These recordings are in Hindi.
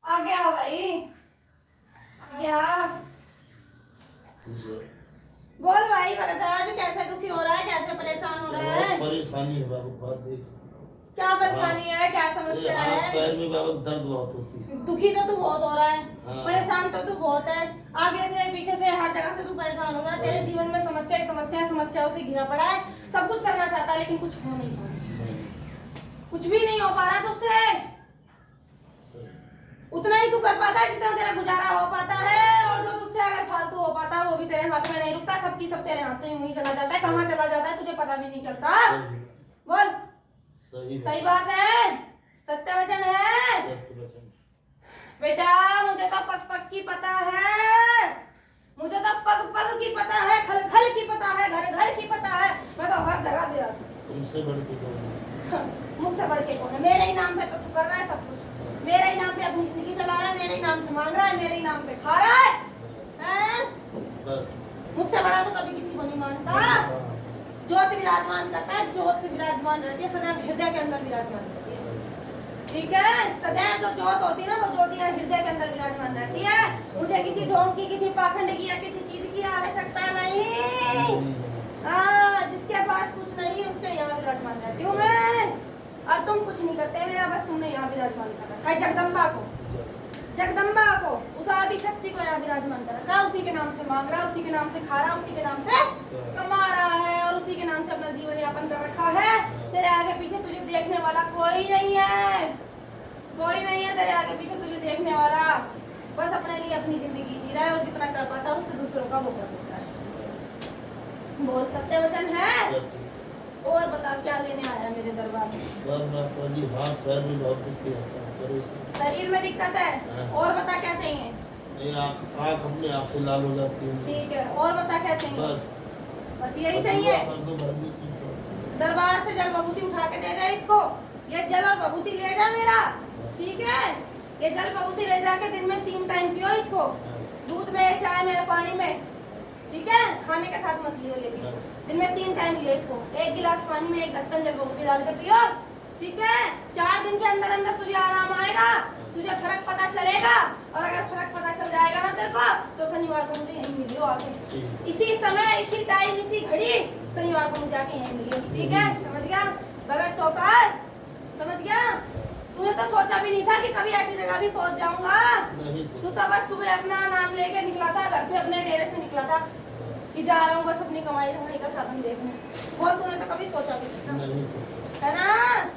आ गया भाई, आ गया। बोल भाई, बता आज कैसे दुखी हो रहा है, कैसे परेशान हो रहा है? परेशानी है बाबू, बात देख। क्या परेशानी है, क्या समस्या है? पैर में बाबू दर्द बहुत होती है। दुखी तो तू बहुत हो रहा है, परेशान तो तू बहुत है। आगे से पीछे से हर जगह से तू परेशान हो रहा है। तेरे जीवन में समस्याओं से घिरा पड़ा है। सब कुछ करना चाहता है लेकिन कुछ हो नहीं पा रहा, कुछ भी नहीं हो पा रहा तुझसे। उतना ही तू कर पाता है जितना तेरा गुजारा हो पाता है, और जो तुझसे अगर फालतू हो पाता है वो भी तेरे हाथ में नहीं रुकता। सबकी सब तेरे हाथ से यूं ही चला जाता है। कहाँ चला जाता है तुझे पता भी नहीं चलता। बोल, सही बात है, सत्य वचन है बेटा। मुझे तो पग पग की पता है, मुझे तो पग पग की पता है, खल खल की पता है, घर घर की पता है। मैं तो हर जगह भी रहता हूँ। तुमसे बढ़ के कौन है? मुझसे बढ़ के कौन है? मेरे ही नाम पे तो तू कर रहा है सब कुछ। मेरे ही नाम पे अपनी जिंदगी चला रहा है, मेरे ही नाम से मांग रहा है, मेरे ही नाम पे खा रहा है? मुझसे बड़ा तो कभी किसी को नहीं मानता। ज्योत विराजमान करता है, ज्योत विराजमान रहती है, सदैव हृदय के अंदर विराजमान रहती है। ठीक है, सदैव जो ज्योत होती है ना, वो ज्योति हृदय के अंदर विराजमान रहती है। मुझे किसी ढोंग की, किसी पाखंड की या किसी चीज की आवश्यकता नहीं। जिसके पास कुछ नहीं उसके यहाँ विराजमान रहती हूँ मैं। और तुम कुछ नहीं करते मेरा, बस तुमने यहाँ विराजमान कर रखा है जगदम्बा को, जगदम्बा को, उस आदि शक्ति को यहाँ विराजमान कर रखा है। उसी के नाम से मांग रहा है, उसी के नाम से खा रहा है, उसी के नाम से कमा रहा है, और उसी के नाम से अपना जीवन यापन कर रखा है। तेरे आगे पीछे तुझे देखने वाला कोई नहीं है, कोई नहीं है तेरे आगे पीछे तुझे देखने वाला। बस अपने लिए अपनी जिंदगी जी रहा है, और जितना कर पाता है उससे दूसरों का वो कर देता है। बोल, सत्य वचन है। और बता, क्या लेने आया मेरे दरबार में? हाथ पैर में बहुत दुखी रहता है, शरीर में दिक्कत है। और बता क्या चाहिए? आँख अपने आप से लाल हो जाती है। ठीक है, और बता क्या चाहिए? बस यही चाहिए। दरबार से जल विभूति उठा के दे दे इसको। ये जल और विभूति ले जा मेरा, ठीक है? ये जल विभूति ले जाके दिन में 3 टाइम पियो इसको, दूध में, चाय में, पानी में, ठीक है? खाने के साथ मत लियो, लेकिन दिन में 3 टाइम लियो इसको। 1 गिलास पानी में 1 ढक्कन जल विभूति डाल के पियो, ठीक है? 4 दिन के अंदर अंदर तुझे आराम आएगा, तुझे फर्क पता चलेगा। और अगर फर्क पता चल जाएगा ना तेरे को, तो शनिवार को मुझे यहीं मिलियो आके, इसी समय, इसी टाइम, इसी घड़ी शनिवार को मुझे आके यहीं मिलियो, ठीक है? समझ गया भगत सौकार? समझ गया? तूने तो सोचा भी नहीं था कि कभी ऐसी जगह भी पहुंच जाऊंगा। तू तो बस सुबह अपना नाम लेके निकला था, घर से, अपने डेरे से निकला था कि जा रहा हूँ बस अपनी कमाई धमाई का साधन देखने। वो तूने तो कभी सोचा भी नहीं था, है ना?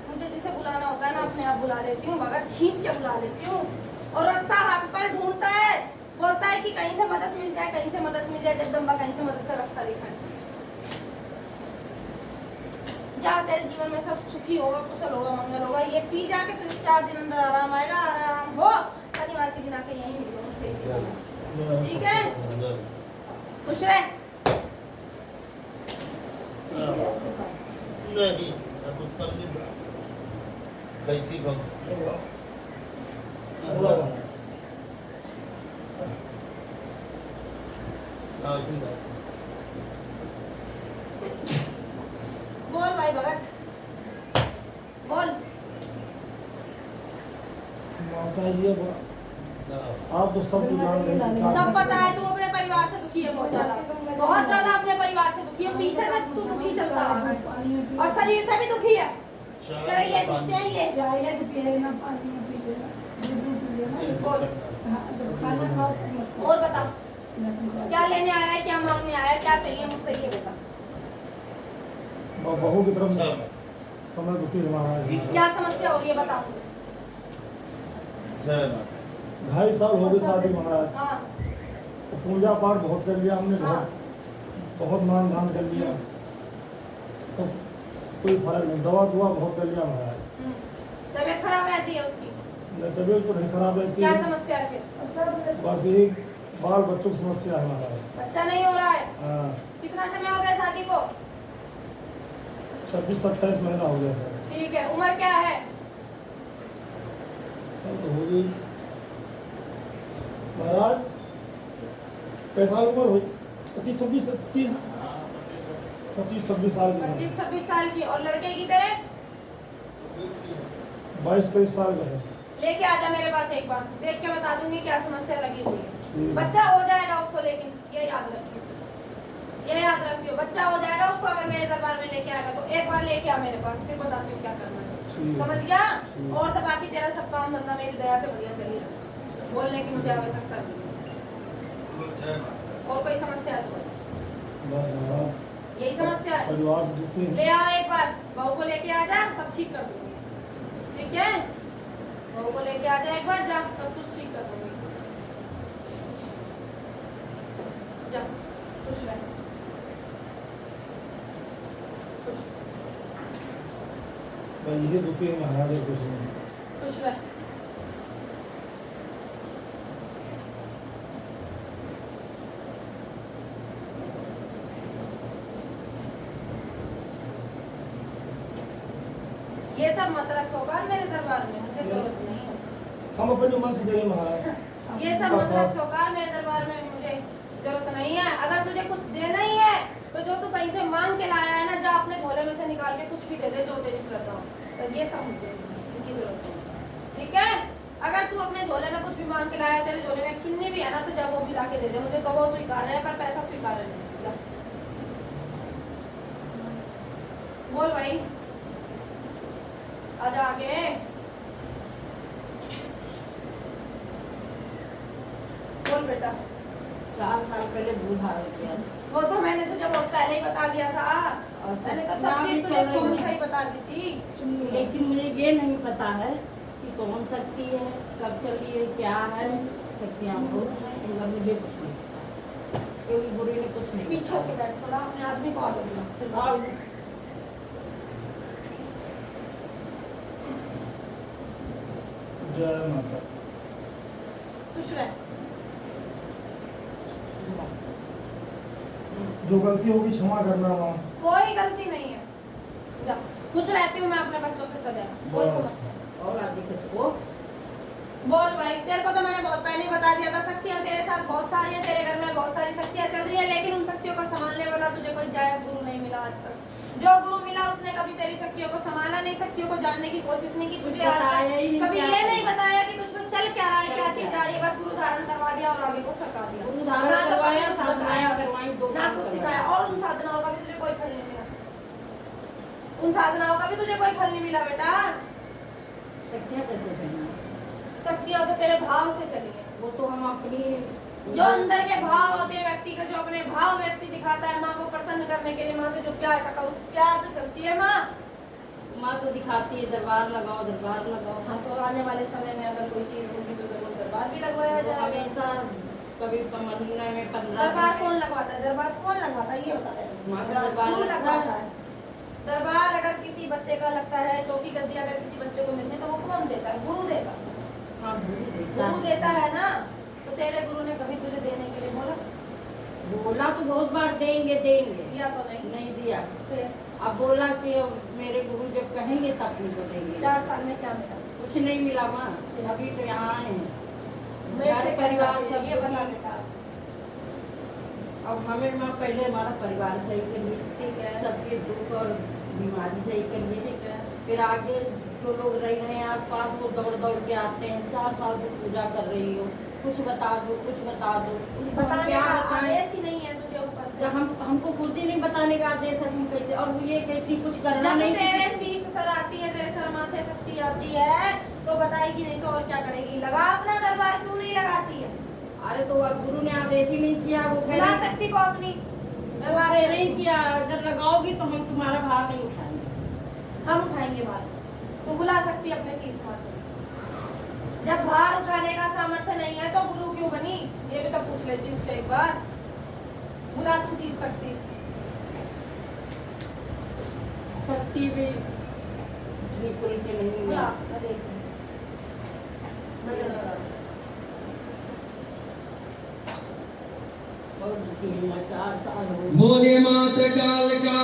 मुझे जिसे बुलाना होता है ना, अपने आप बुला लेती हूँ, भगत खींच के बुला लेती हूँ। और रास्ता हाथ पर ढूंढता है, बोलता है कि कहीं से मदद मिल जाए, कहीं से मदद मिल जाए, जगदम्बा कहीं से मदद का रास्ता दिखाए। जा, तेरे जीवन में सब सुखी होगा, कुशल होगा, मंगल होगा। ये पी जाके तुझे 4 दिन अंदर आराम आएगा, आराम हो। शनिवार के दिन आके यहीं मिलो मुझसे, ठीक है? खुश रहे। नहीं, कैसी बोल भाई भगत, बोल। आप तो सब सब पता है, तू अपने परिवार से दुखी है, बहुत ज्यादा अपने परिवार से दुखी है। पीछे से तू दुखी चलता है और शरीर से भी दुखी है। ये दुखते हैं, ये दुखते हैं। और बता, क्या लेने आया है, क्या मांगने आया है, क्या चाहिए मुझसे ये बता। बहू की तरफ अच्छा, समय दुखी है महाराज। क्या समस्या हो रही है बता मुझे। जय माता। 2.5 साल हो गए शादी महाराज। हाँ तो पूजा पाठ बहुत कर लिया हमने, हाँ बहुत मान दान कर लिया, तो कोई फर्क नहीं। दवा बहुत कर लिया महाराज। तबीयत खराब रहती है उसकी। नहीं, तबीयत तो नहीं खराब रहती क्या है, समस्या है फिर। बस यही बाल बच्चों की समस्या है महाराज। बच्चा नहीं हो रहा है। हाँ, कितना समय हो गया शादी को। 26-27 महीना हो गया सर। ठीक है, उम्र क्या है। तो हो गई महाराज 45 उम्र हो, 25-26 साल की है। 25-26 साल की। और लड़के की तरह 22-23 साल का है। लेके आजा मेरे पास एक बार, देख के बता दूंगी क्या समस्या लगी हुई है। ठीक। बच्चा हो जाएगा उसको, लेकिन ये याद रखियो, ये याद रखियो, बच्चा हो जाएगा उसको अगर मेरे दरबार में लेके आएगा तो। एक बार लेके आ मेरे पास, फिर बताती हूँ क्या करना है। ठीक। समझ गया। ठीक। और तो बाकी तेरा सब काम धंधा मेरी दया से बढ़िया चली रहा, बोलने की मुझे आवश्यकता नहीं। और कोई समस्या है तो बता। बस महाराज, यही समस्या है। परिवार से दुखी है। ले आ एक बार, बहू को लेके आ जा, सब ठीक कर दूंगी। ठीक है, बहू को लेके आ जा एक बार, जा सब कुछ ठीक कर दूंगी। जा खुश रह, खुश बस यही दुखी है महाराज, और कुछ नहीं। खुश रह। ये सब मत रखो कर मेरे दरबार में, मुझे जरूरत नहीं है। हम अपने मन से देंगे महाराज। ये सब मत रखो कर मेरे दरबार में, मुझे जरूरत नहीं है। अगर तुझे कुछ देना ही है तो जो तू कहीं से मांग के लाया है ना, जा अपने झोले में से निकाल के कुछ भी दे दे जो तेरी श्रद्धा हो। बस ये सब मुझे इनकी जरूरत है। ठीक है, अगर तू अपने झोले में कुछ भी मांग के लाया, तेरे झोले में एक चुन्नी भी है ना, तो जा वो भी ला के दे दे मुझे, तो वो स्वीकार है, पर पैसा स्वीकार नहीं। जा बोल भाई, आजा आगे। बोल बेटा। 4 साल पहले दूध आ गया। वो तो मैंने तुझे बहुत पहले ही बता दिया था, मैंने तो सब चीज तुझे फोन से ही बता दी थी। लेकिन मुझे ये नहीं पता है कि कौन शक्ति है, कब चली है, क्या है। शक्तियाँ बहुत हैं, इनका मुझे कुछ नहीं पता, क्योंकि गुरु ने कुछ नहीं पीछे होके बैठ थोड़ा, अपने आदमी को आगे बुला, फिर बात। और जय माता। खुश रह। जो गलती होगी क्षमा करना माँ। कोई गलती नहीं है, जा खुश रहती हूँ मैं अपने बच्चों से सदैव, कोई बस। समस्या नहीं। और आगे किसको बोल भाई, तेरे को तो मैंने बहुत पहले ही बता दिया था, शक्तियाँ तेरे साथ बहुत सारी है, तेरे घर में बहुत सारी शक्तियाँ चल रही है, लेकिन उन शक्तियों को संभालने वाला तुझे कोई जायज गुरु नहीं मिला आज तक। जो गुरु मिला उसने कभी तेरी शक्तियों को संभाला नहीं, शक्तियों को जानने की कोशिश नहीं की, तुझे आज बताया ही तक नहीं कभी क्या ये है। नहीं बताया कि तुझ में चल क्या रहा है, क्या चीज आ रही है। बस गुरु धारण करवा दिया और आगे को सरका दिया। गुरु धारण ना तो करवाया, कभी कुछ साधनाएं बताया, करवाई, दो ना काम कुछ करवाए। सिखाया, और उन साधनाओं का भी तुझे कोई फल नहीं मिला। उन साधनाओं का भी तुझे कोई फल नहीं मिला बेटा। शक्तियाँ कैसे चली? शक्तियाँ तो तेरे भाव से चली है। वो तो हम अपनी जो अंदर के भाव होते हैं व्यक्ति के, जो अपने भाव व्यक्ति दिखाता है माँ को प्रसन्न करने के लिए, माँ से जो प्यार करता है उस प्यार पे चलती है माँ। माँ तो दिखाती है दरबार लगाओ, दरबार लगाओ। हाँ, तो आने वाले समय में अगर कोई चीज होगी तो जरूर दरबार भी लगवाया तो जाएगा। हमेशा कभी महीने में 15 दरबार कौन लगवाता है, दरबार कौन लगवाता है ये बता रहे हैं। माँ का दरबार कौन लगता लगवाता है। है। दरबार अगर किसी बच्चे का लगता है, चौकी गद्दी अगर किसी बच्चे को मिलती है तो वो कौन देता है, गुरु देता है। हाँ, गुरु देता है ना, तो तेरे गुरु ने कभी तुझे देने के लिए बोला? बोला तो बहुत बार देंगे देंगे, दिया तो नहीं। नहीं दिया। फिर अब बोला कि मेरे गुरु जब कहेंगे तब तुमको देंगे। 4 साल में क्या मिला? कुछ नहीं मिला माँ, अभी तो यहाँ आए हैं। मेरे घर से परिवार परिवार सब ये बता दुखी। बेटा। अब हमें माँ पहले हमारा परिवार सही करिए, ठीक है। सबके दुख और बीमारी सही करिए। ठीक है। फिर आगे जो लोग रह रहे हैं आस पास वो दौड़ दौड़ के आते हैं, 4 साल से पूजा कर रही हो, कुछ बता दो, कुछ बता दो। उनको हम बताने क्या का बताएं? आदेश ही नहीं है तुझे ऊपर से। जब हमको खुद ही नहीं बताने का आदेश है, हम कैसे? और वो ये कहती कुछ करना जब नहीं। तेरे शीश सर आती है, तेरे सर माथे शक्ति आती है तो बताएगी, नहीं तो और क्या करेगी। लगा अपना दरबार, क्यों नहीं लगाती है? अरे तो वह गुरु ने आदेश ही नहीं किया, वो कह बुला रहे सकती को अपनी, मैं वो बात कह कर रही रही कि अगर लगाओगी तो हम तुम्हारा भार नहीं उठाएंगे। हम उठाएंगे भार, तो बुला सकती अपने शीश माता। जब भार उठाने का सामर्थ्य नहीं है तो गुरु क्यों बनी, ये भी तो पूछ लेती उससे एक बार। बुला तू शीश सकती। शक्ति भी बिल्कुल के नहीं बुला, है। मैं देखती हूँ। नजर लगा। और दुखी है, मैं 4 साल हो गए। मोदी मात काल का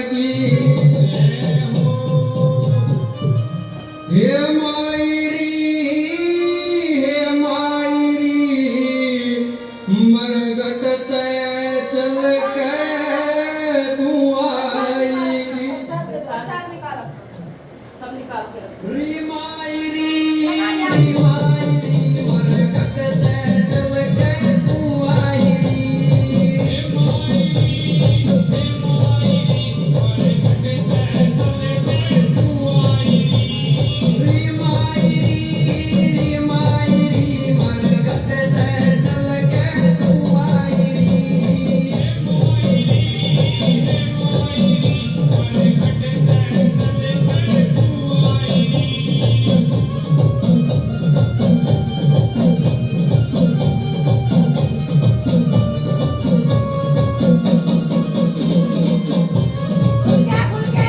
की हे मायरी मरगट तय चल के तू आई प्रसाद निकालो। सब निकाल के रखो। री मायरी मरगट तय चल के तू आई क्या खुल के?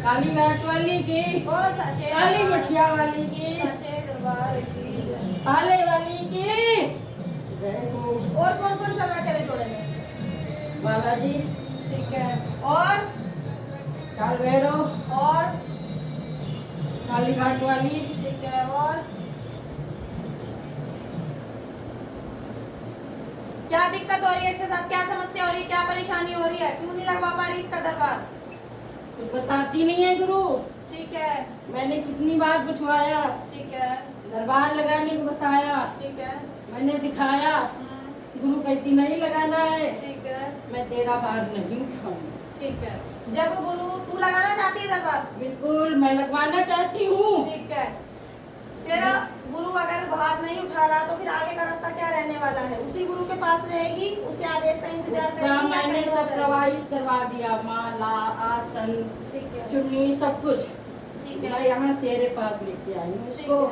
काली घाट वाली की, काली मठिया वाली की, पाले वाली की। और कौन कौन चल रहा है तेरे जोड़े में? बालाजी, ठीक है। और काल भैरव, और काली घाट वाली, ठीक है। और क्या दिक्कत हो रही है इसके साथ, क्या समस्या हो रही है, क्या परेशानी हो रही है, क्यों नहीं लगवा पा रही इसका दरबार? कुछ बताती नहीं है गुरु। ठीक है, मैंने कितनी बार पूछवाया, ठीक है, दरबार लगाने को बताया, ठीक है। मैंने दिखाया, गुरु कहती नहीं लगाना है, ठीक है, मैं तेरा भार नहीं उठाऊंगी। ठीक है। जब गुरु तू लगाना चाहती है दरबार, बिल्कुल मैं लगवाना चाहती हूँ। ठीक है। तेरा गुरु अगर भार नहीं उठा रहा तो फिर आगे का रास्ता क्या रहने वाला है? उसी गुरु के पास रहेगी, उसके आदेश का इंतजार उसका करेगी या मैंने कहीं और सब जाएगी? प्रवाहित करवा दिया, माला, आसन, ठीक है, चुन्नी, सब कुछ। ठीक मैं है, यहाँ तेरे पास लेके आई हूँ ठीक इसको। है,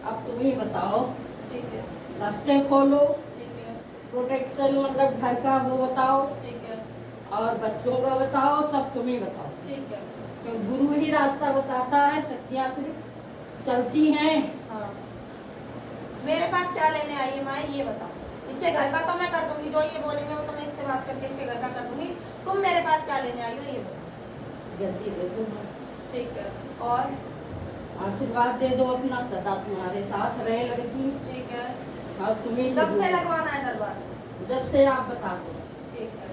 अब तुम ही बताओ, ठीक है, रास्ते खोलो, ठीक है, प्रोटेक्शन मतलब घर का वो बताओ, ठीक है, और बच्चों का बताओ, सब तुम ही बताओ। ठीक है। तो गुरु ही रास्ता बताता है, शक्तियाँ से चलती हैं। हाँ, मेरे पास क्या लेने आई है माँ, ये बताओ। इसके घर का तो मैं कर दूंगी, जो ये बोलेंगे वो तो मैं इससे बात करके इसके घर का कर दूंगी। तुम मेरे पास क्या लेने आई हो ये बताओ। जल्दी दे दो, ठीक है। और आशीर्वाद दे दो अपना, सदा तुम्हारे साथ रहे लड़की। ठीक है। और तुम्हें कब से लगवाना है दरबार? जब से आप बता दो। ठीक है।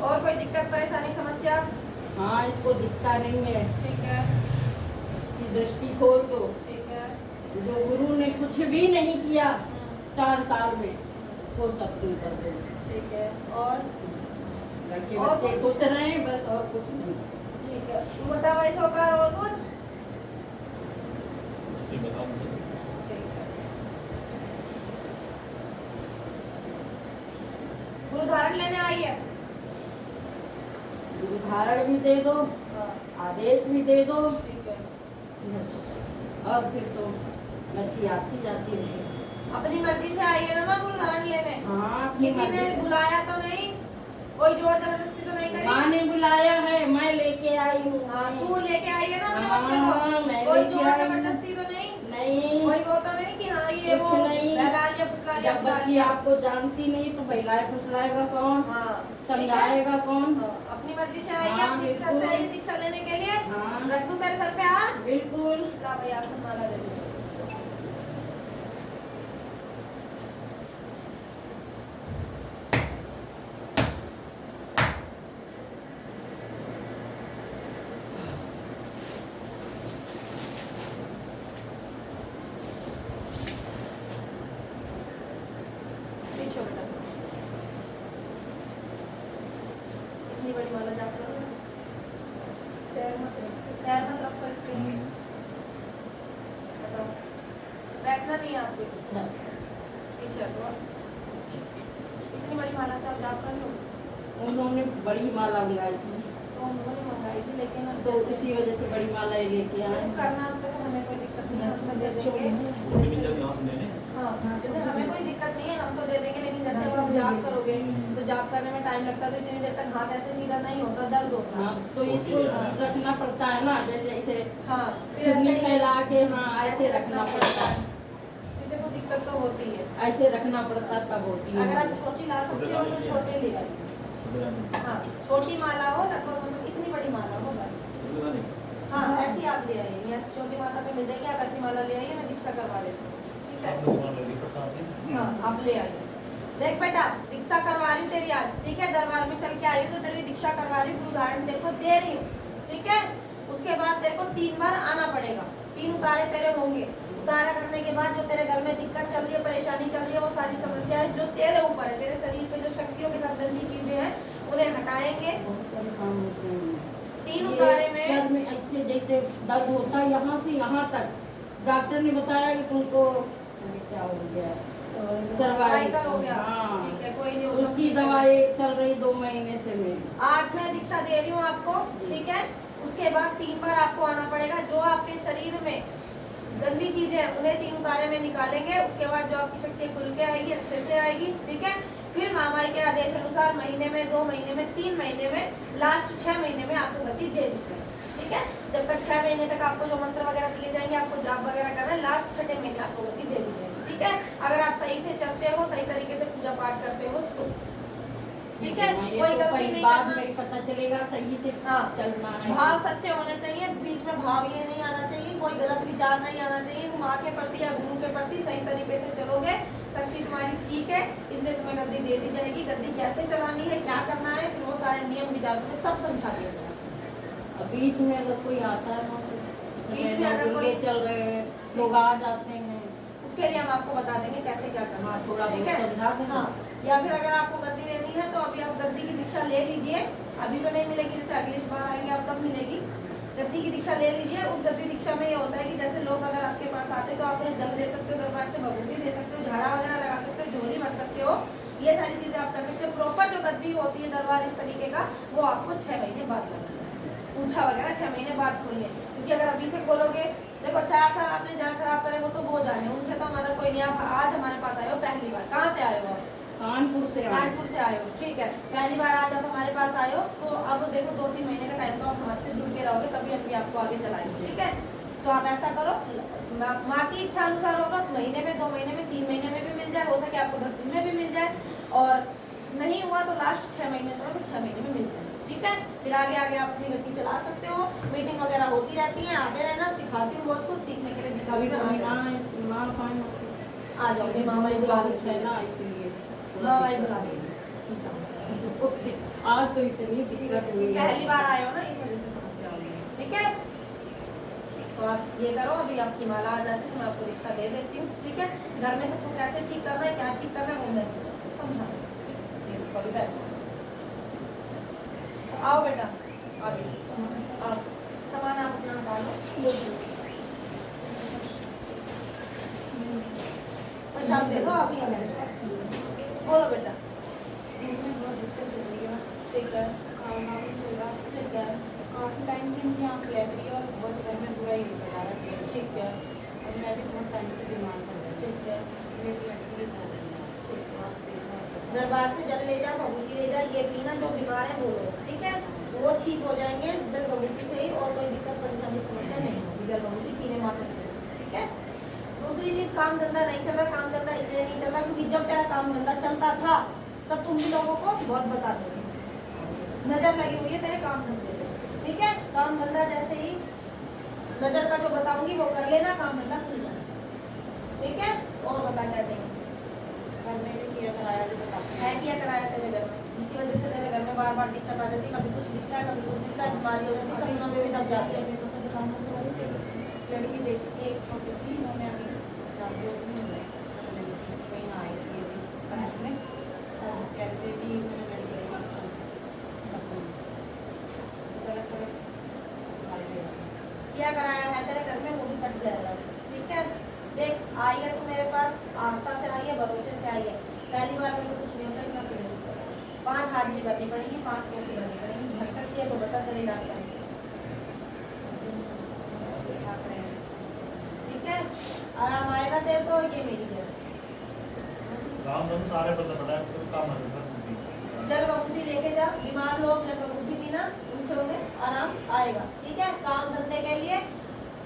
और कोई दिक्कत, परेशानी, समस्या? हाँ, इसको दिखता नहीं है, ठीक है, इसकी दृष्टि खोल दो। ठीक है। जो गुरु ने कुछ भी नहीं किया 4 साल में, वो सब तुम कर दो। ठीक है। और लड़के और बच्चे कुछ? खुश रहे, बस और कुछ नहीं। ठीक है, तू बता भाई साहूकार, और कुछ? गुरु धारण लेने आई है। उदाहरण भी दे दो, हाँ, आदेश भी दे दो, ठीक है। बस। और फिर तो बच्ची आती जाती है। अपनी मर्जी से आई है ना माँ गुरु धारण लेने? हाँ, अपनी किसी ने मर्जी से। बुलाया तो नहीं, कोई जोर जबरदस्ती तो नहीं माँ करी? ने बुलाया है, मैं लेके आई हूँ। हाँ, तू लेके आई है ना अपने हाँ, बच्चे को? मैं कोई लेके जोर आई हूँ। जबरदस्ती तो नहीं? नहीं, कोई वो तो नहीं कि हाँ ये वो कुछ नहीं। बहला लिया फुसला लिया जब बुला बच्ची लिया। आपको जानती नहीं तो बहलाए फुसलाएगा कौन, हाँ, समझाएगा कौन? हाँ, अपनी मर्जी से आई है, हाँ, अपनी इच्छा से बिल्कुल। आई है दीक्षा लेने के लिए। हाँ, रख दूं तेरे सर पे हाथ? बिल्कुल। ला भाई आसन माला दे दो। पीछे बेटा। इतनी बड़ी माला जाप करो। पैर मत रखो इसके। बताओ। बैठना नहीं है आपको। अच्छा, पीछे हटो। इतनी बड़ी माला से आप जाप कर लो। उन्होंने बड़ी माला मंगाई थी तो हम लोगों ने मंगाई थी, लेकिन अब तो जैसे- इसी वजह से बड़ी माला ही लेके आए। करना तो हमें कोई दिक्कत नहीं है, हम तो दे देंगे। हाँ, जैसे हमें कोई दिक्कत नहीं है, हम तो दे देंगे, लेकिन जैसे अब आप जाप करोगे तो जाप करने में टाइम लगता है, तो इतनी देर तक हाथ ऐसे सीधा नहीं होता, दर्द होता हाँ, है। तो इसको रखना पड़ता है ना, जैसे इसे हाँ, फिर ऐसे चुन्नी ही फैला के, हाँ, ऐसे रखना पड़ता है, फिर देखो दिक्कत तो होती है। ऐसे रखना पड़ता है, तब होती है। अगर आप छोटी ला सकते हो तो छोटे ले आइए। हाँ, छोटी माला हो, लगभग मतलब इतनी बड़ी माला हो बस। हाँ, ऐसी आप ले आइए, ऐसी छोटी माला पे मिल जाएगी, आप ऐसी माला ले आइए, मैं दीक्षा करवा देती हूँ। ठीक है? हाँ, आप ले आइए। देख बेटा, दीक्षा करवा रही हूँ तेरी आज, ठीक है? दरबार में चल के आई हूँ तो तेरी दीक्षा करवा रही हूँ, गुरु धारण तेरे को दे रही हूँ, ठीक है? उसके बाद तेरे को 3 बार आना पड़ेगा, 3 उतारे तेरे होंगे। उतारा करने के बाद जो तेरे घर में दिक्कत चल रही है, परेशानी चल रही है, वो सारी समस्याएं जो तेरे ऊपर है, तेरे शरीर पे जो शक्तियों के साथ गंदी चीजें हैं, उन्हें हटाएंगे। बहुत परेशान होते हैं। 3 ये उतारे में सर में ऐसे जैसे दर्द होता है यहाँ से यहाँ तक। डॉक्टर ने बताया कि तुमको अरे क्या हो गया, सर्वाइकल हो गया। हाँ, ठीक है, कोई नहीं, वो तो उसकी ठीक है। दवाई चल रही 2 महीने से मेरी। आज मैं दीक्षा दे रही हूँ आपको, ठीक है? उसके बाद 3 बार आपको आना पड़ेगा। जो आपके शरीर में गंदी चीजें हैं उन्हें 3 उतारे में निकालेंगे। उसके बाद जो आपकी शक्ति खुल के आएगी, अच्छे से आएगी, ठीक है? फिर महामारी के आदेश अनुसार महीने में, 2 महीने में, 3 महीने में, लास्ट 6 महीने में आपको गति दे दी जाएगी, ठीक है? जब तक 6 महीने तक आपको जो मंत्र वगैरह दिए जाएंगे, आपको जाप वगैरह करना है, लास्ट 6ठे महीने आपको गति दे दी जाएगी, ठीक है? अगर आप सही से चलते हो, सही तरीके से पूजा पाठ करते हो तो, ठीक है? ये कोई तो गलती पहली नहीं बाद करना। में पता चलेगा, सही से हाँ, चलना है। भाव सच्चे होने चाहिए, बीच में भाव ये नहीं आना चाहिए, कोई गलत विचार नहीं आना चाहिए। माँ के प्रति या गुरु के प्रति सही तरीके से चलोगे, शक्ति तुम्हारी ठीक है, इसलिए तुम्हें गद्दी दे दी जाएगी। गद्दी कैसे चलानी है, क्या करना है, फिर वो सारे नियम विचार तुम्हें सब समझा दिया जाएगा। अब बीच में अगर कोई आता है ना, तो बीच में अगर दुर्गे कोई- चल रहे हैं, लोग आ जाते हैं, उसके लिए हम आपको बता देंगे कैसे क्या करना हाँ, है, थोड़ा ठीक बहुत है? समझा देना। हाँ, या फिर अगर आपको गद्दी लेनी है तो अभी आप गद्दी की दीक्षा ले लीजिए। अभी तो नहीं मिलेगी, जैसे अगली बार आएंगे आप तब मिलेगी। गद्दी की दीक्षा ले लीजिए। उस गद्दी दीक्षा में ये होता है कि जैसे लोग अगर आपके पास आते तो आप उन्हें जल दे सकते हो, दरबार से भभूति दे सकते हो, झाड़ा वगैरह लगा सकते हो, झोली भर सकते हो, ये सारी चीजें आप कर सकते हो। प्रॉपर जो गद्दी होती है दरबार इस तरीके का, वो आपको 6 महीने बाद लगेगा। पूछा वगैरह 6 महीने बाद खोलिए, क्योंकि अगर अभी से खोलोगे, देखो 4 साल आपने जल खराब करे वो तो वो जाने, उनसे तो हमारा कोई नहीं। आप आज हमारे पास आए हो पहली बार, कहाँ से आए हो आप? कानपुर से आए। कानपुर से आए हो, ठीक है? पहली बार आज आप हमारे पास आए हो, तो अब देखो 2-3 महीने का टाइम तो आप हमारे से जुड़ के रहोगे, तभी हम भी आपको आगे चलाएंगे, ठीक है? तो आप ऐसा करो, माँ की इच्छा अनुसार होगा, महीने में, 2 महीने में, 3 महीने में भी मिल जाए, हो सके आपको 10 दिन में भी मिल जाए, और नहीं हुआ तो लास्ट 6 महीने तो 6 महीने में मिल जाए, ठीक है? फिर आगे आगे आप अपनी गति चला सकते हो। मीटिंग वगैरह होती रहती है, आते रहना, सिखाती हूँ बहुत कुछ, सीखने के लिए भी कभी आते कभी रहना। माँ पानी आ जाओगे, मामा ही बुला लेते है हैं ना, इसलिए मामा ही बुला लेंगे। आज तो इतनी दिक्कत हुई है। पहली बार आए हो ना, इस वजह से समस्या हो रही है, ठीक है? तो आप ये करो, अभी आपकी माला आ जाती है तो मैं आपको दीक्षा दे देती हूँ, ठीक है? घर में सबको कैसे ठीक करना है, क्या ठीक करना है, वो मैं समझा दूँगी। आओ बेटा, आगे आओ, सामान आप अपना डालो, प्रसाद दे दो आप। बोलो बेटा। दरबार से जल ले जा, भभूति ले जा, ये पीना, जो बीमार है वो लोग, ठीक है, वो ठीक हो जाएंगे जल भभूति से ही, और कोई दिक्कत परेशानी समस्या नहीं होगी जल भभूति पीने मात्र से, ठीक है। दूसरी चीज, काम धंधा नहीं चल रहा, काम धंधा इसलिए नहीं चल रहा क्योंकि जब तेरा काम धंधा चलता था तब तुम भी लोगों को बहुत बता दोगे, नजर लगी हुई है तेरे काम धंधे पे, ठीक है। काम धंधा जैसे ही नजर का जो बताऊंगी वो कर लेना, काम धंधा खुल जाना, ठीक है। और बता क्या चाहिए? घर में भी किया कराया भी बता है किया कराया तेरे घर में, इसी वजह से तेरे घर में बार बार दिक्कत आ जाती, कभी कुछ दिखता है, कभी कुछ दिखता है, बीमारी हो जाती है, सपनों में भी दब जाती है। लड़की देखी थी एक छोटी सी, उन्होंने अभी जानते हो कहीं आई थी अभी क्लास में, और कहते कि मेरी लड़की आई किया कराया है तेरे घर में, वो भी कट जाएगा, ठीक है। देख, आई है तो मेरे पास आस्था से आई है, भरोसे से आई है, पहली बार में तो कुछ नहीं होता, इतना तो 5 हाजिरी करनी पड़ेगी, 5 चौकी करनी पड़ेगी, भर सकती है तो बता तेरे इलाज चाहिए, ठीक है। आराम आएगा तेरे को, ये मेरी है। काम तो सारे पता पड़ा है, तो काम है जल भभूति लेके जा, बीमार लोग जल भभूति पीना, उनसे उन्हें आराम आएगा, ठीक है। काम धंधे के लिए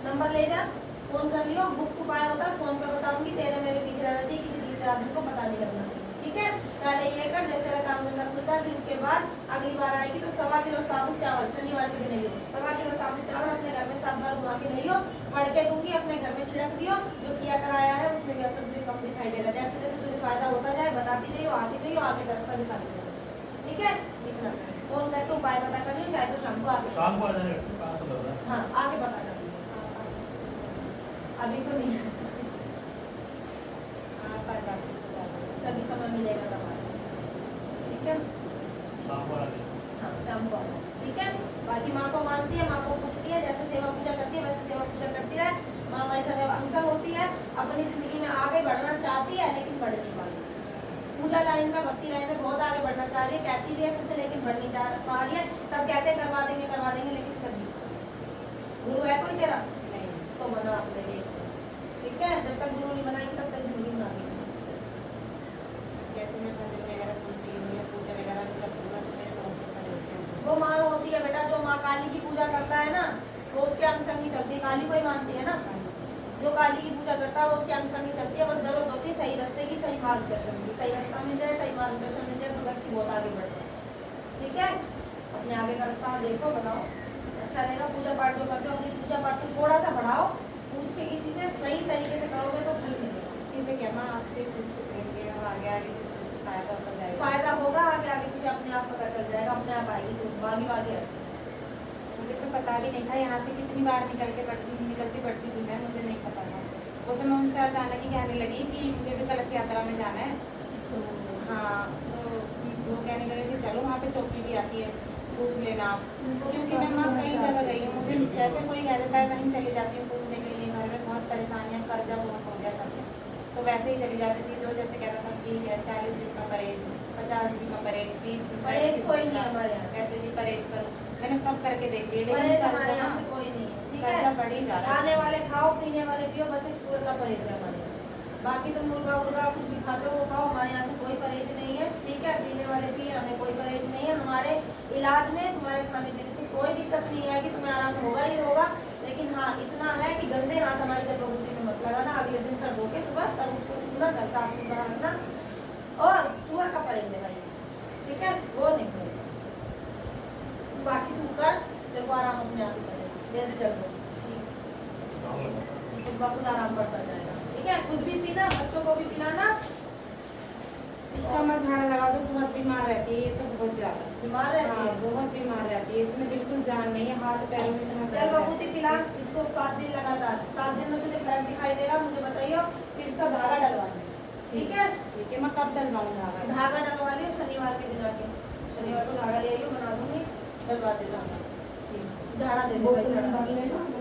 नंबर ले जा, फोन कर लियो, बुक टू पाया होता है, फोन पे बताऊंगी, तेरे मेरे पीछे रहना चाहिए, किसी तीसरे आदमी को पता नहीं करना चाहिए, ठीक है। पहले ये कर, जैसे तेरा काम धंधा खुलता है, फिर उसके बाद अगली बार आएगी तो 1.25 किलो साबुत चावल शनिवार के दिन लियो, 1.25 किलो साबुत चावल अपने घर में 7 बार घुमा के लियो, पढ़ के दूंगी, अपने घर में छिड़क दियो, जो किया कराया है उसमें भी असर भी कम दिखाई देगा, जैसे जैसे तुझे फायदा होता जाए बताती जाइए, आती जाइए, आगे का रास्ता दिखाती जाइए, ठीक है। इतना फोन करके उपाय पता कर लियो, चाहे तो शाम को आके, शाम को आ जाएगा, कहाँ से लग रहा है? हाँ आगे पता कर लियो, अभी तो नहीं आ सकते, कभी समय मिलेगा तब आएंगे, ठीक है। शाम को आ जाएगा। हाँ शाम को आना, ठीक है। बाकी माँ को मानती है, माँ को पूजती है, जैसे सेवा पूजा करती है वैसे सेवा पूजा करती रहे, माँ वैसा अंसर होती है, अपनी जिंदगी में आगे बढ़ना चाहती है लेकिन बढ़ नहीं पा रही, पूजा लाइन में, भक्ति लाइन में बहुत आगे बढ़ना चाह रही है, कहती भी है सबसे लेकिन बढ़ नहीं पा रही है, सब कहते हैं करवा देंगे लेकिन कर नहीं पा रही। गुरु है कोई तेरा? नहीं, तो बना अपने लिए, ठीक है। जब तक गुरु नहीं बनाएगी तब तक जिंदगी बना देगी। जैसे मैं भजन वगैरह सुनती हूँ या पूजा वगैरह भी करती हूँ तो मेरे बहुत खड़े होते हैं। वो माँ होती है बेटा, जो माँ काली की पूजा करता है ना तो उसके अंग संग ही चलती है, काली को ही मानती है ना, जो काली की पूजा करता है वो उसके अंग संग ही चलती है, बस जरूरत होती है सही रास्ते की, सही मार्गदर्शन की, सही रास्ता मिल जाए, सही मार्गदर्शन मिल जाए तो व्यक्ति बहुत आगे बढ़ जाए, ठीक है। अपने आगे का रास्ता देखो, बनाओ, अच्छा रहेगा। पूजा पाठ जो करते हो अपनी पूजा पाठ को थोड़ा सा बढ़ाओ, पूछ के किसी से सही तरीके से करोगे तो फल मिलेगा, किसी से क्या, माँ आपसे पूछ के चलेंगे, हम आगे आगे जिससे फायदा होता जाएगा, फायदा होगा, आगे आगे तुझे अपने आप पता चल जाएगा, अपने आप आएगी तो बागी बागी आएगी। मुझे तो पता भी नहीं था यहाँ से कितनी बार निकलती बढ़ती थी मैं, मुझे नहीं पता था। वो तो मैं उनसे अचानक ही कहने लगी कि मुझे भी कलश यात्रा में जाना है, हाँ, तो वो कहने लगे कि चलो वहाँ पे चौकी भी आती है, पूछ लेना आप, क्योंकि मैं वहाँ कई जगह गई हूँ, मुझे जैसे कोई कह देता है वहीं चली जाती हूँ पूछने के लिए, घर में बहुत परेशानियाँ, कर्जा बहुत हो गया सब, तो वैसे ही चली जाती थी, जो जैसे कहता था ठीक है 40 दिन का परहेज, 50 दिन का परहेज, 20 दिन परहेज कोई नहीं हमारे यहाँ, कहते जी परहेज करो, मैंने सब करके देख लिया, लेकिन परहेज कर्जा हमारे यहाँ ना, से कोई नहीं है, ठीक कर्जा है। बढ़ ही जा रहा है। खाने वाले खाओ, पीने वाले पियो, बस एक सुअर का परहेज है हमारे यहाँ। बाकी तुम मुर्गा उर्गा कुछ भी खाते हो वो खाओ, हमारे यहाँ से कोई परहेज नहीं है, ठीक है। पीने वाले पिए, हमें कोई परहेज नहीं है, हमारे इलाज में तुम्हारे खाने पीने से कोई दिक्कत नहीं आएगी, तुम्हें आराम होगा ही होगा, लेकिन हाँ इतना है कि गंदे हाथ हमारी जल भभूति में मत लगाना, अगले दिन सर धो के सुबह तब उसको छूना, घर साफ सुथरा रखना, और सुअर का परहेज लेना, ठीक है, वो नहीं करेगा। बाकी तू कर, तेरे को आराम अपने आप ही करेगा, जैसे चल दो खुद आराम पड़ता जाएगा, ठीक है। खुद भी पीना, बच्चों को भी पिलाना। इसका मैं झाड़ा लगा दूँ, बहुत बीमार रहती है ये तो, बहुत ज्यादा बीमार रहती हाँ, है, बहुत बीमार रहती है, इसमें बिल्कुल जान नहीं है, हाथ पैरों में इतना जल दर्द भभूति है। पिला इसको 7 दिन लगातार, 7 दिन में तुझे फर्क दिखाई देगा, मुझे बताइए, फिर इसका धागा डलवा दे, ठीक है। ठीक है, मैं कब डलवाऊँ धागा? धागा डलवा लियो शनिवार के दिन आके, शनिवार को धागा ले आइयो, बना दूंगी, डलवा दे धागा, झाड़ा दे दे भाई, झाड़ा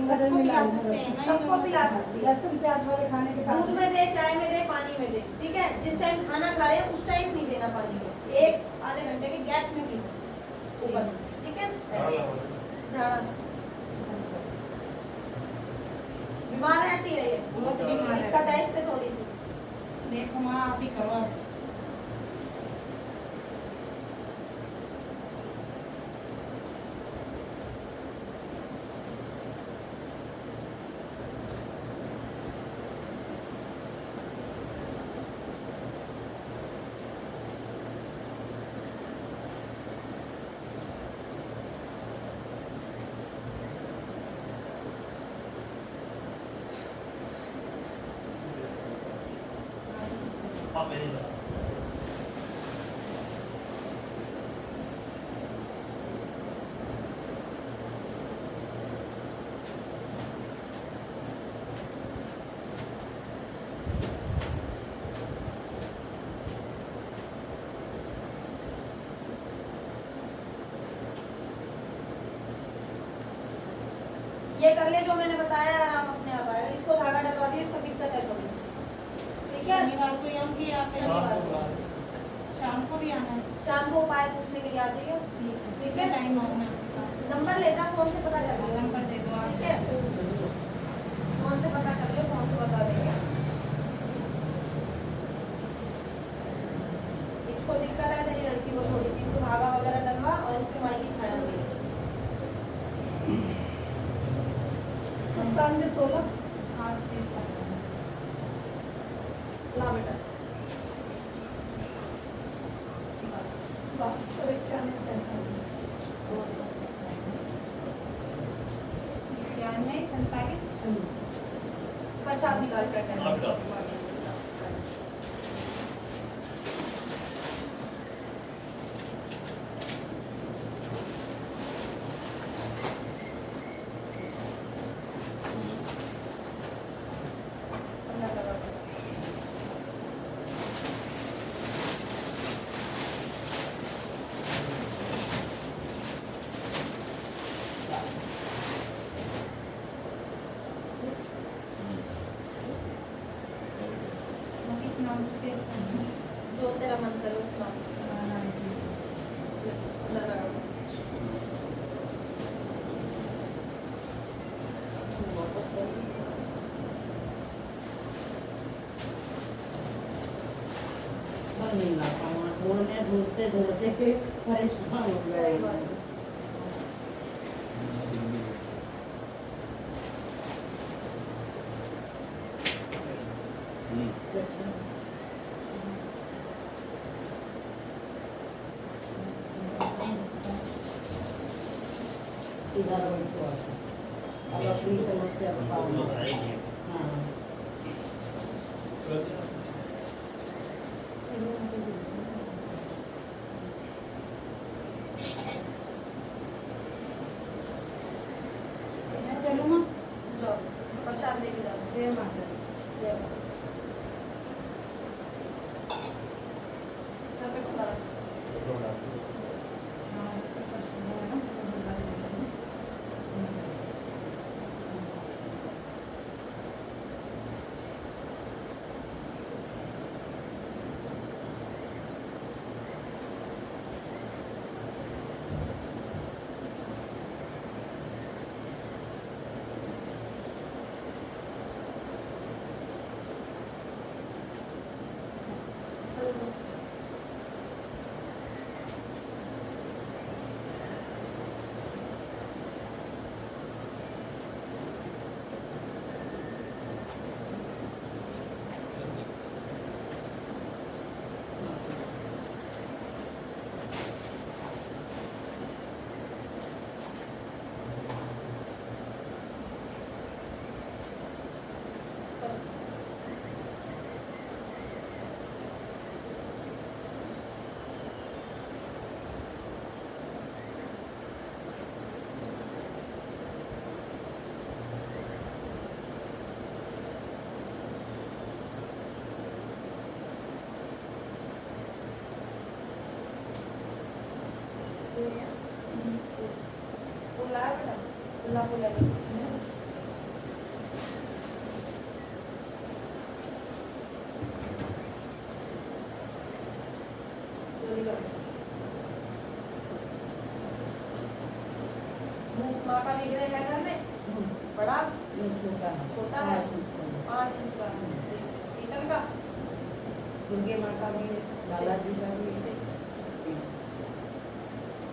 सबको पिला सकते हैं ना, सबको पिला सकती है, लहसुन प्याज वाले खाने के साथ दूध में दे, चाय में दे, पानी में दे, ठीक है। जिस टाइम खाना खा रहे हैं उस टाइम नहीं देना पानी में, 1-आधे घंटे के गैप में पी सकते ऊपर, ठीक है। झाड़ा बीमार रहती है ये, बहुत बीमार दिक्कत है। है इस पे थोड़ी सी, देखो माँ आप ही करो, हाँ मेरी तरह ये कर ले जो मैंने बताया, आराम अपने आप आएगा। इसको धागा डलवा दिए, इसको दिक्कत है थोड़ी सी, ठीक है। शनिवार को आऊंगी या फिर शाम को भी आना है? शाम को उपाय पूछने के लिए आ जाइए, ठीक है, टाइम आऊँ मैं आपके पास। नंबर लेना, फोन से पता कर लो, नंबर दे दो आप। ठीक है, फोन से पता कर लो, फोन से बता देंगे। इसको दिक्कत है तेरी लड़की को थोड़ी सी, इसको धागा वगैरह डलवा और इसकी माई की छाया दे। 9716 हाँ, सेव कर लो। ला बेटा, इक्यानवे 47। प्रसाद निकाल कर करना। हाँ, बेटा। अंदर लगा दो। वो किस नाम से सेव करना है? जो तेरा मन करे उस नाम से अंदर लगा दो। पर नहीं ला पाऊँ ढूंढने ढूंढते ढूंढते परेशान हो गए। सही बात है। इधर उनको अब अपनी समस्या बताओ। बताएंगे हाँ चलो माँ, जाओ, प्रसाद लेके जाओ। जय माता दी। जय माता। सर पे पकड़ा रखो। हाँ, इसका प्रश्न है ना, तो बता देंगे। फूल लाया बेटा? फूला फूल है। चोरी कर। माँ का विग्रह है घर में? बड़ा छोटा छोटा है? 5 इंच का पीतल का। दुर्गे माँ का भी दादाजी का भी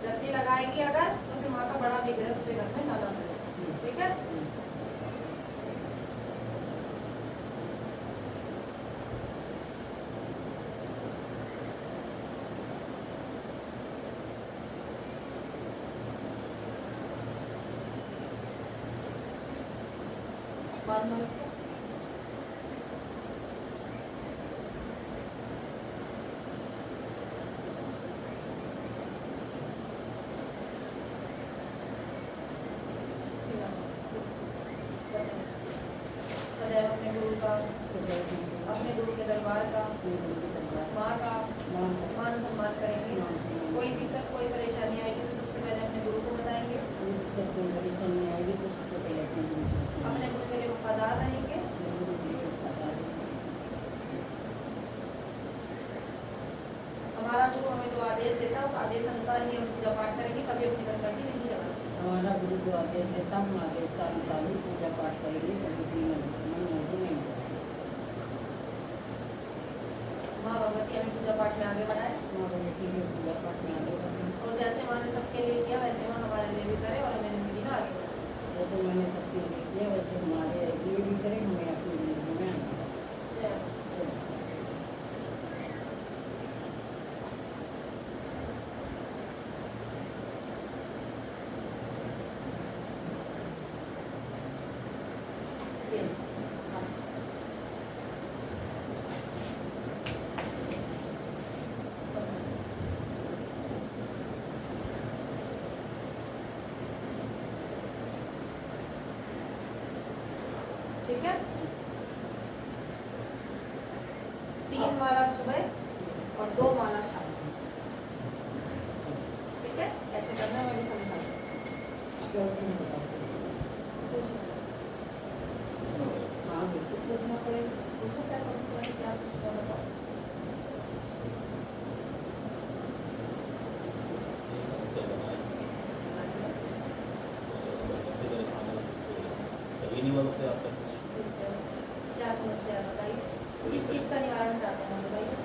गद्दी लगाएंगी अगर तो फिर माँ का बड़ा विग्रह उसके घर में लाना पड़ेगा, ठीक है। बाद में उसको हमारा गुरु हमें जो आदेश देता है उस आदेश अनुसार ही हम पूजा पाठ करेंगे, कभी अपनी मनमर्जी नहीं चलाएंगे। हमारा गुरु जो आदेश देता हम आदेश का अनुसार ही पूजा पाठ करेंगे, कभी भी मनमर्जी नहीं करेंगे। माँ भगवती हमें पूजा पाठ में आगे बढ़ाए माँ बेटी के पूजा पाठ में आगे बढ़े, और जैसे माँ ने सबके लिए किया वैसे माँ हमारे लिए भी करे और हमें जिंदगी में आगे बढ़ाए। जैसे मैंने सबके लिए किया वैसे हमारे लिए भी करें, हमें अपनी जिंदगी में आगे बढ़ाए। जय माँ। ये। ठीक है, 3 माला सुबह और 2 माला शाम को। ठीक है, ऐसे करना मैं भी समझा हाँ बिल्कुल पूछना पड़ेगा। पूछो क्या समस्या है, क्या पूछना बताओ। एक समस्या बनाई ऐसे परेशान है सभी निवारों से आपका कुछ ठीक है, क्या समस्या है बताइए, किस चीज का निवारण चाहते हैं बताइए।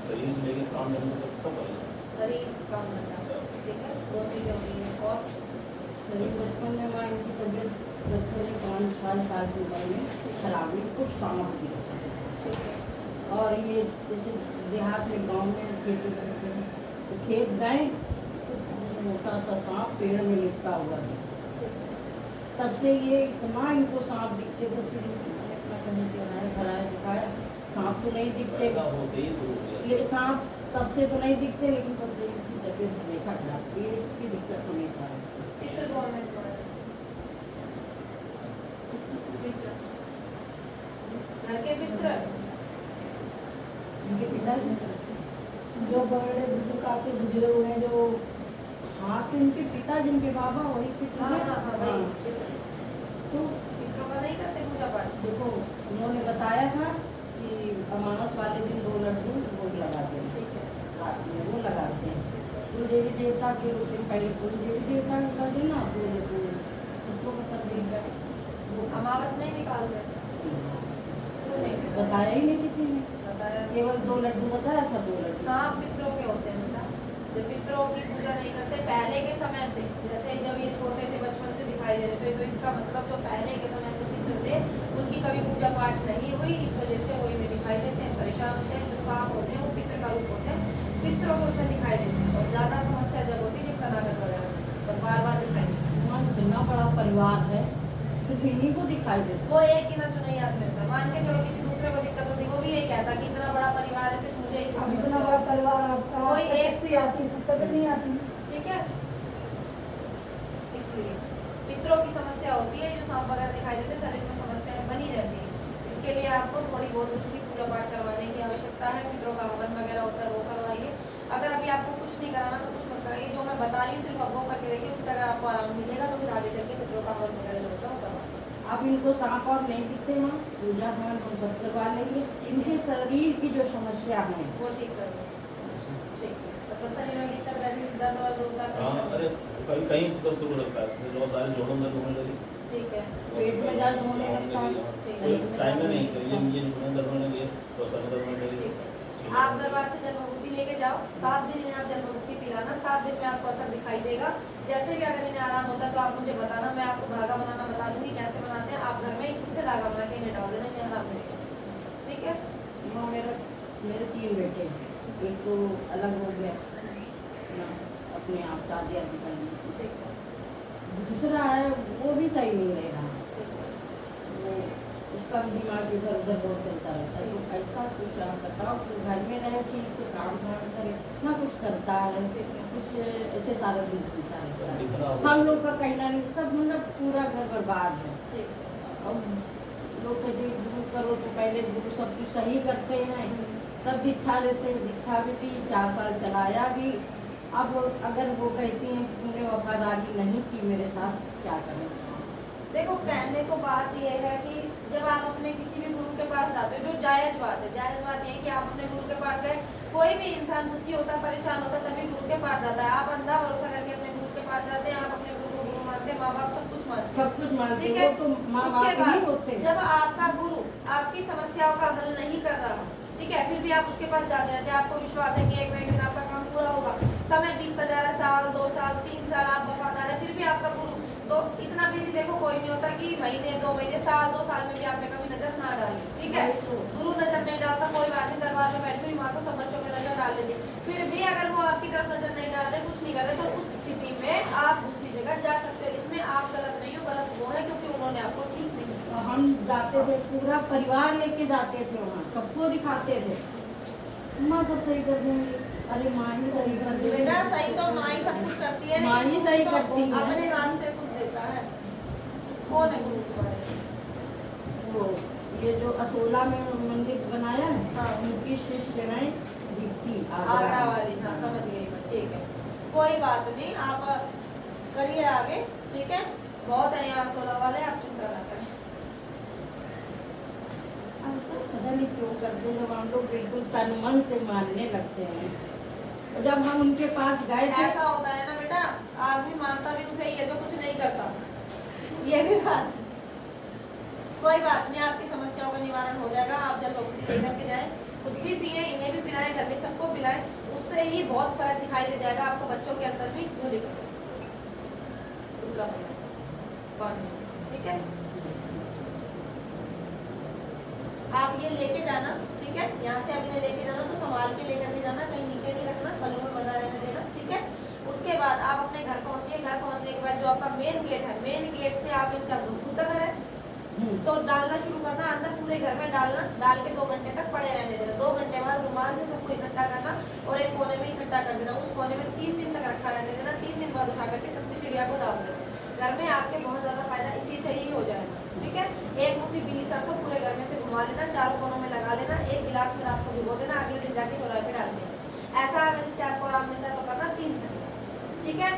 शरीर से लेकर काम करने तक सब परेशान शरीर काम करना, ठीक है, 2 चीजें होती हैं और मेरी बचपन में माँ इनकी तबीयत बचपन में 5 साल की उम्र में खराब हुई, कुछ सांप भी ठीक है, और ये जैसे देहात में गांव में खेती करते हैं तो खेत गए तो मोटा सा सांप पेड़ में लिपटा हुआ था। तब से ये इतना इनको सांप दिखते थे, फिर मैंने अपना कहीं चलाया खराया दिखाया, सांप तो नहीं दिखते, पैदा होते ही शुरू हो ये गया सांप तब से तो नहीं दिखते, लेकिन तब से इनकी तबीयत हमेशा खराब, पेट की दिक्कत हमेशा है। पितृ गवर्नमेंट को पितृ घर के पितृ इनके पिताजी जो बड़े बुजुर्ग आपके गुजरे हुए हैं, जो हाँ तो इनके पिता जिनके बाबा वही पिता हाँ है। हाँ हाँ वही हाँ, पितृ। तो पितरों का नहीं करते पूजा पाठ। देखो उन्होंने बताया था कि अमावस वाले दिन 2 लड्डू भोग लगाते हैं, ठीक है, रात में वो लगाते हैं कुल देवी देवता के, उस दिन पहले कुल देवी देवता का कर देना, फिर उसको बता देगा वो अमावस नहीं निकालते क्यों नहीं बताया ही नहीं किसी ने, बताया। केवल 2 लड्डू बताया था, 2 लड्डू। सांप पितरों के होते हैं बेटा, जब पितरों की पूजा नहीं करते पहले के समय से, जैसे जब ये छोटे थे बचपन से दिखाई दे रहे थे, तो इसका मतलब जो पहले के समय से पितृ थे उनकी कभी पूजा पाठ नहीं हुई, इस वजह से वो इन्हें दिखाई देते हैं, परेशान होते हैं। जो सांप होते हैं वो पितृ का रूप होते हैं, पितरों को उसमें दिखाई देते हैं। और ज्यादा समस्या जब होती है जब कनागत वगैरह तब बार बार दिखाई देते हैं। हमारा इतना बड़ा परिवार है, सिर्फ इन्हीं को दिखाई देता। वो एक गिना चुना आदमी होता है, मान के चलो किसी दूसरे को दिक्कत होती, वो भी यही कहता कि इतना बड़ा परिवार है, सिर्फ मुझे ही अब समस्या इतना है। बड़ा परिवार आपका, कोई आपको एक- शक्ति आती है, सबका तो नहीं आती। ठीक है, इसलिए पितरों की समस्या होती है, जो सांप वगैरह दिखाई देते हैं, शरीर में समस्याएं बनी रहती है। इसके लिए आपको थोड़ी बहुत उनकी पूजा पाठ करवाने की आवश्यकता है। पितरों का हवन वगैरह होता है वो करवाइए। अगर अभी आपको कुछ नहीं कराना तो कुछ मत कराइए, जो मैं बता रही हूँ सिर्फ अब वो करके देखिए, उससे अगर आपको आराम मिलेगा तो फिर आगे चल के पितरों का हवन वगैरह जो होता है वो करवाइए। अब इनको सांप और नहीं दिखते माँ, पूजा हवन हम सब करवा लेंगे। इनके शरीर की जो समस्या है वो ठीक कर दो, ठीक है। मतलब शरीर में दिक्कत रहती है, दर्द वर्द होता है हाँ कहीं अरे कहीं कहीं से तो शुरू लगता है फिर बहुत सारे जोड़ों में होने लगी ठीक है, पेट में दर्द होने लगता है, कोई टाइम में नहीं चाहिए ये जुड़े दर्द होने लगे तो सर दर्द होने लगे आप दरबार से जन्मभूति लेके जाओ, 7 दिन इन्हें आप जन्मभूति पिलाना, 7 दिन में आपको असर दिखाई देगा। जैसे भी अगर इन्हें आराम होता है तो आप मुझे बताना, मैं आपको धागा बनाना बता दूंगी कैसे बनाते हैं। आप घर में ही खुद से धागा बना के इन्हें डाल देना, इन्हें आराम मिलेगा। ठीक है, माँ मेरे 3 बेटे हैं, एक तो अलग हो गया ना, अपने आप शादी आदि कर ली, ठीक है, दूसरा है वो भी सही नहीं रह रहा, ठीक है। वो उसका भी दिमाग इधर उधर बहुत चलता रहता है। तो ऐसा कुछ आप बताओ कि घर में रहे ठीक से काम धाम करे ना, कुछ करता है कुछ ऐसे सारा दिन पीता रहता है। हम लोग का कहना नहीं, सब मतलब पूरा घर बर्बाद है। ठीक है, अब लोग कहते हैं गुरु करो तो पहले गुरु सब कुछ सही करते हैं, तब दीक्षा लेते हैं। दीक्षा भी दी, 4 साल चलाया भी। अब अगर वो कहती हैं कि तुमने वफादारी नहीं की मेरे साथ, क्या करें? देखो कहने को बात यह है कि जब आप अपने किसी भी गुरु के पास जाते हो, जो जायज बात है, जायज बात यह है कि आप अपने गुरु के कोई भी इंसान दुखी होता है, परेशान होता है, तभी गुरु के पास जाता है। आप अंधा भरोसा करके अपने गुरु के पास जाते हैं, आप अपने गुरु को गुरु मानते हैं, माँ बाप सब कुछ मानते हैं, सब कुछ मानते ठीक हैं, है। वो तो माँ उसके बाप ही बाद होते हैं। जब आपका गुरु आपकी समस्याओं का हल नहीं कर रहा, ठीक है, फिर भी आप उसके पास जाते रहते हैं, आपको विश्वास है कि एक ना एक दिन आपका काम पूरा होगा, समय बीतता जा रहा है, साल 2 साल 3 साल, आप वफादार है, फिर भी आपका गुरु तो इतना बिजी देखो कोई नहीं होता कि महीने 2 महीने साल 2 साल में भी आपने कभी नजर ना डाली, ठीक है। गुरु नजर नहीं डालता, कोई बात नहीं, दरबार में बैठी हुई माँ तो सब बच्चों में नजर डाल लेती, फिर भी अगर वो आपकी तरफ नजर नहीं डाल रहे, कुछ नहीं कर रहे, तो उस स्थिति में आप दूसरी जगह जा सकते हो। इसमें आप गलत नहीं हो, गलत वो है क्योंकि उन्होंने आपको ठीक नहीं किया। हम जाते थे, पूरा परिवार लेके जाते थे वहाँ, सबको दिखाते थे, माँ सब सही कर देंगे, अरे माँ ही सही कर देंगे। बेटा सही तो माँ ही सब कुछ करती है, माँ ही लेकिन सही गुरु तो करती है। अपने हाथ से खुद देता है। कौन है गुरु तुम्हारे? वो ये जो असोला में मंदिर बनाया है, हाँ। उनकी शिष्य है दीप्ति आगरा वाली, हाँ समझ गई मैं, ठीक है, कोई बात नहीं, आप करिए आगे, ठीक है, बहुत है यहाँ 16 वाले, आप चिंता ना करें। पता नहीं क्यों करते, जब हम लोग बिल्कुल तन मन से मानने लगते हैं। जब हम उनके पास गए थे, ऐसा होता है ना बेटा, आदमी मानता भी उसे ही है जो कुछ नहीं करता, ये भी बात है। कोई बात नहीं, आपकी समस्याओं का निवारण हो जाएगा। आप जल भभूति लेकर के जाए, खुद भी पिए, इन्हें भी पिलाएं, घर में सबको पिलाएं, उससे ही बहुत फर्क दिखाई दे जाएगा आपको, बच्चों के अंदर भी झोली का दूसरा पॉइंट, ठीक है। आप ये लेके जाना, ठीक है, यहाँ से अपने लेके जाना तो संभाल के लेकर के जाना, कहीं नीचे नहीं रखना, पल्लू में बंधा रहने देना, ठीक है। उसके बाद आप अपने घर पहुँचिए, घर पहुँचने के बाद जो आपका मेन गेट है, मेन गेट से आप इन खुद का घर है तो डालना शुरू करना, अंदर पूरे घर में डालना, डाल के 2 घंटे तक पड़े रहने देना। 2 घंटे बाद रुमाल से सबको इकट्ठा करना और एक कोने में इकट्ठा कर देना, उस कोने में 3 दिन तक रखा रहने देना, 3 दिन बाद उठा करके सबकी चिड़िया को डाल देना। घर में आपके बहुत ज्यादा फायदा इसी से ही हो जाएगा, ठीक है। एक मुट्ठी पीली सरसों पूरे घर में से घुमा लेना, 4 कोनों में लगा लेना, एक गिलास में रात को भिगो देना, अगले दिन जाके चौराहे पे डाल देना। ऐसा अगर इससे आपको आराम मिलता है तो करना 3 सेकंड, ठीक है।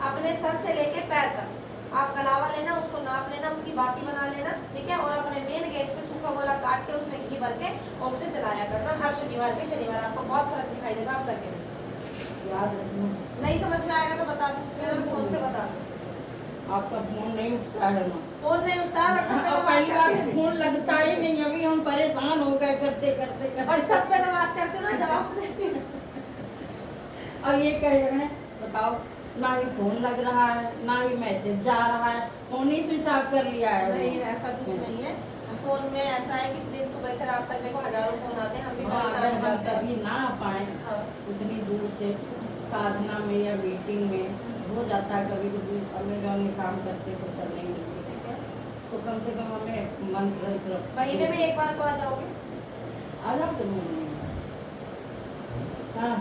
अपने सर से लेके पैर तक आप कलावा लेना, उसको नाप लेना, उसकी बाती बना लेना, ठीक है, और अपने मेन गेट पे सूखा गोला काट के उसमें घी भर के और उसे जलाया करना हर शनिवार के शनिवार। आपको बहुत फर्क दिखाई देगा, आप करके देखिए। याद रखना। नहीं समझ में आएगा तो बता, पूछ लेना, फोन से बता दो। आपका फोन नहीं उठता है ना, फोन नहीं उठता है, व्हाट्सएप पे तो बात पहली बार करते हैं। फोन लगता ही नहीं, अभी हम परेशान हो गए करते करते करते। व्हाट्सएप पे तो बात करते हो ना, जवाब देते हैं। अब ये कह रहे हैं, बताओ, ना ही फोन लग रहा है, ना ही मैसेज जा रहा है, फोन ही स्विच ऑफ कर लिया है। नहीं, ऐसा कुछ नहीं है। फोन में ऐसा है कि दिन सुबह से रात तक देखो हजारों फोन आते हैं, हम भी परेशान हो अगर जाते हैं। कभी ना आ पाए हाँ। उतनी दूर से साधना में या मीटिंग में हो जाता है, कभी कभी हमें जो हम काम करते तो चल नहीं मिलती, ठीक है, तो कम से कम हमें मंत्र महीने में एक बार तो आ जाओगे। आ जाओ तो हाँ